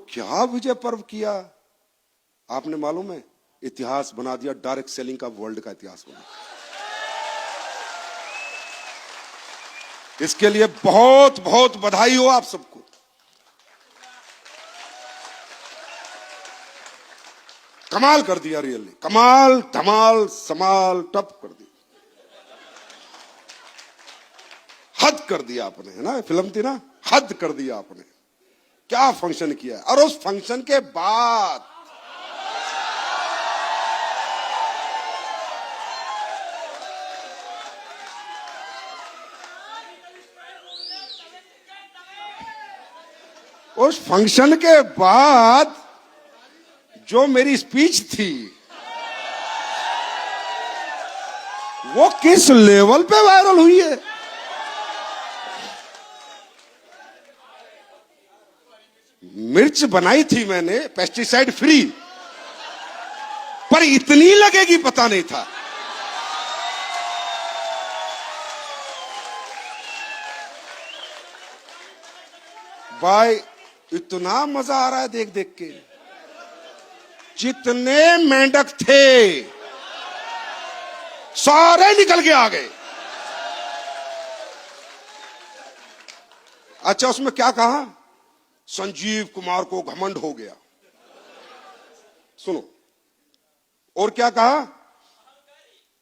क्या विजय पर्व किया आपने, मालूम है? इतिहास बना दिया, डायरेक्ट सेलिंग का वर्ल्ड का इतिहास बना। इसके लिए बहुत बहुत बधाई हो आप सबको। कमाल कर दिया, रियली कमाल, धमाल समाल टप कर दिया, हद कर दिया आपने, है ना? फिल्म थी ना, हद कर दिया आपने। क्या फंक्शन किया, और उस फंक्शन के बाद जो मेरी स्पीच थी वो किस लेवल पे वायरल हुई है। मिर्च बनाई थी मैंने पेस्टिसाइड फ्री, पर इतनी लगेगी पता नहीं था। भाई इतना मजा आ रहा है देख देख के। जितने मेंढक थे सारे निकल के आ गए। अच्छा, उसमें क्या कहा? संजीव कुमार को घमंड हो गया। सुनो, और क्या कहा?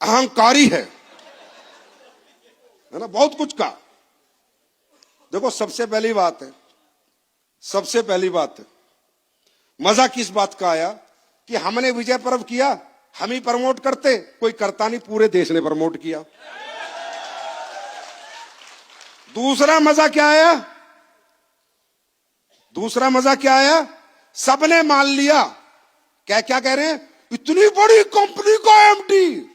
अहंकारी है ना? बहुत कुछ कहा। देखो, सबसे पहली बात है, मजा किस बात का आया कि हमने विजय पर्व किया, हम ही प्रमोट करते, कोई करता नहीं, पूरे देश ने प्रमोट किया। दूसरा मजा क्या आया? सबने मान लिया। क्या कह रहे हैं? इतनी बड़ी कंपनी का एमडी।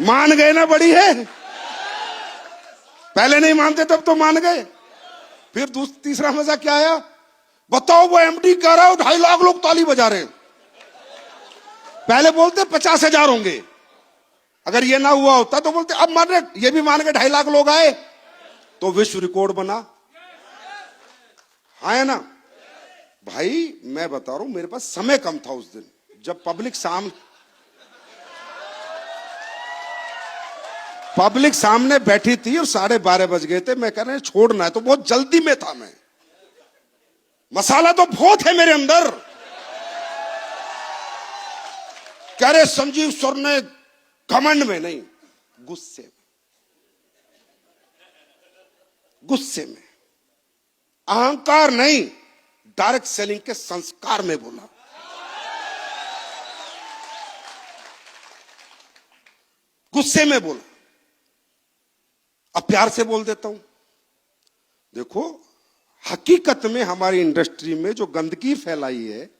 मान गए ना, बड़ी है। पहले नहीं मानते, तब तो मान गए। फिर तीसरा मजा क्या आया? बताओ, वो एमडी कह रहा है 2.5 लाख लोग ताली बजा रहे हैं। पहले बोलते 50,000 होंगे, अगर ये ना हुआ होता तो बोलते अब मान रहे, ये भी मान के 2.5 लाख लोग आए तो विश्व रिकॉर्ड बना। हाँ है ना भाई? मैं बता रहा हूं, मेरे पास समय कम था उस दिन, जब पब्लिक सामने बैठी थी और 12:30 बज गए थे। मैं कह रहे छोड़ना है, तो बहुत जल्दी में था मैं। मसाला तो बहुत है मेरे अंदर। कह रहे संजीव सर ने घमंड में नहीं, गुस्से में, अहंकार नहीं, डायरेक्ट सेलिंग के संस्कार में बोला। गुस्से में बोला। अब प्यार से बोल देता हूं। देखो, हकीकत में हमारी इंडस्ट्री में जो गंदगी फैलाई है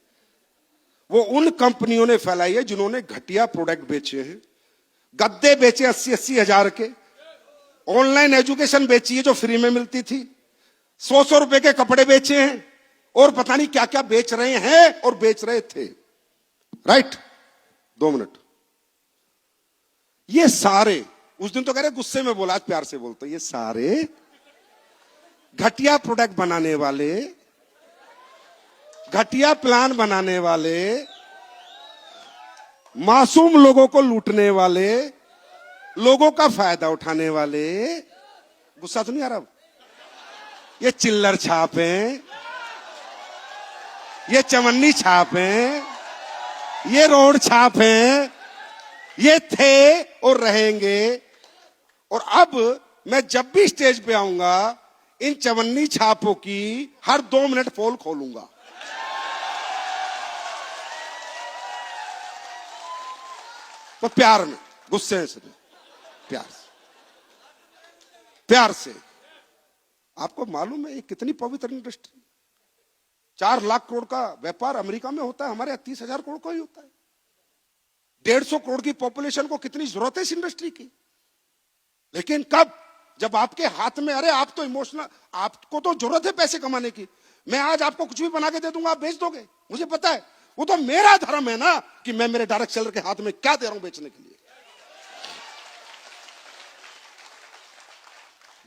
वो उन कंपनियों ने फैलाई है जिन्होंने घटिया प्रोडक्ट बेचे हैं। गद्दे बेचे 80-80 हजार के, ऑनलाइन एजुकेशन बेची है जो फ्री में मिलती थी, 100-100 रुपए के कपड़े बेचे हैं, और पता नहीं क्या क्या बेच रहे हैं और बेच रहे थे। राइट? 2 मिनट। ये सारे, उस दिन तो कह रहे गुस्से में बोला, आज प्यार से बोलते, ये सारे घटिया प्रोडक्ट बनाने वाले, घटिया प्लान बनाने वाले, मासूम लोगों को लूटने वाले, लोगों का फायदा उठाने वाले। गुस्सा तो नहीं आ रहा? ये चिल्लर छाप हैं, ये चवन्नी छाप हैं, ये रोड छाप हैं, ये थे और रहेंगे। और अब मैं जब भी स्टेज पे आऊंगा, इन चवन्नी छापों की हर 2 मिनट पोल खोलूंगा। तो प्यार में, गुस्से से, प्यार से। आपको मालूम है ये कितनी पवित्र इंडस्ट्री? 4 लाख करोड़ का व्यापार अमेरिका में होता है, हमारे 30,000 करोड़ का ही होता है। 150 करोड़ की पॉपुलेशन को कितनी जरूरत है इस इंडस्ट्री की। लेकिन कब? जब आपके हाथ में, अरे आप तो इमोशनल, आपको तो जरूरत है पैसे कमाने की। मैं आज आपको कुछ भी बना के दे दूंगा, आप बेच दोगे, मुझे पता है। वो तो मेरा धर्म है ना कि मैं मेरे डायरेक्ट सेलर के हाथ में क्या दे रहा हूं बेचने के लिए।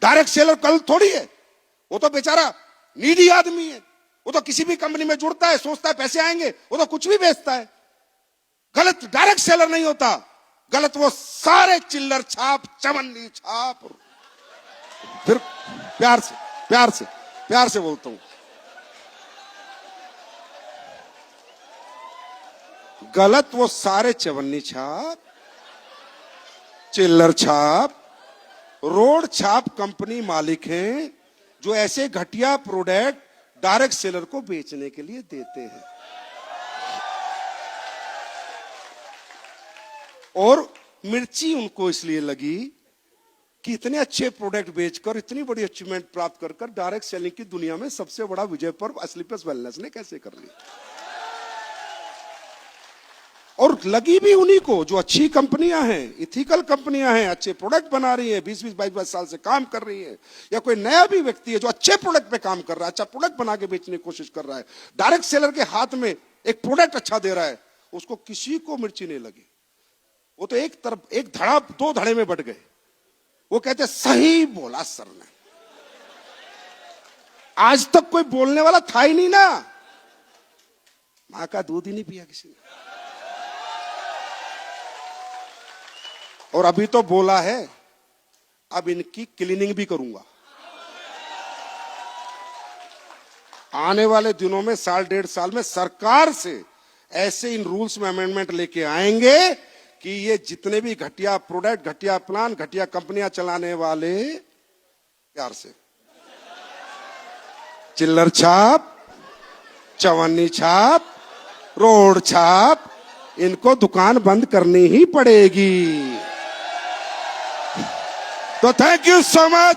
डायरेक्ट सेलर कल थोड़ी है, वो तो बेचारा नीडी आदमी है, वो तो किसी भी कंपनी में जुड़ता है, सोचता है पैसे आएंगे, वो तो कुछ भी बेचता है। गलत डायरेक्ट सेलर नहीं होता, गलत वो सारे चिल्लर छाप, चवन्नी छाप। फिर प्यार से बोलता हूं, गलत वो सारे चवन्नी छाप, चिल्लर छाप, रोड छाप कंपनी मालिक हैं जो ऐसे घटिया प्रोडक्ट डायरेक्ट सेलर को बेचने के लिए देते हैं। और मिर्ची उनको इसलिए लगी कि इतने अच्छे प्रोडक्ट बेचकर इतनी बड़ी अचीवमेंट प्राप्त कर डायरेक्ट सेलिंग की दुनिया में सबसे बड़ा विजय पर्व स्लीपर्स वेलनेस ने कैसे कर लिया। और लगी भी उन्हीं को जो अच्छी कंपनियां हैं, इथिकल कंपनियां हैं, अच्छे प्रोडक्ट बना रही है, 20-20, 22-22 साल से काम कर रही है, या कोई नया भी व्यक्ति है जो अच्छे प्रोडक्ट पे काम कर रहा है, अच्छा प्रोडक्ट बना के बेचने की कोशिश कर रहा है, डायरेक्ट सेलर के हाथ में एक प्रोडक्ट अच्छा दे रहा है, उसको किसी को मिर्ची नहीं लगी। वो तो एक तरफ एक धड़ा दो धड़े में बट गए। वो कहते सही बोला सर ने, आज तक कोई बोलने वाला था ही नहीं ना, मां का दूध ही नहीं पिया किसी ने। और अभी तो बोला है, अब इनकी क्लीनिंग भी करूंगा। आने वाले दिनों में, साल 1.5 साल में सरकार से ऐसे इन रूल्स में अमेंडमेंट लेके आएंगे कि ये जितने भी घटिया प्रोडक्ट, घटिया प्लान, घटिया कंपनियां चलाने वाले, प्यार से, चिल्लर छाप, चवन्नी छाप, रोड छाप, इनको दुकान बंद करनी ही पड़ेगी। तो थैंक यू सो मच।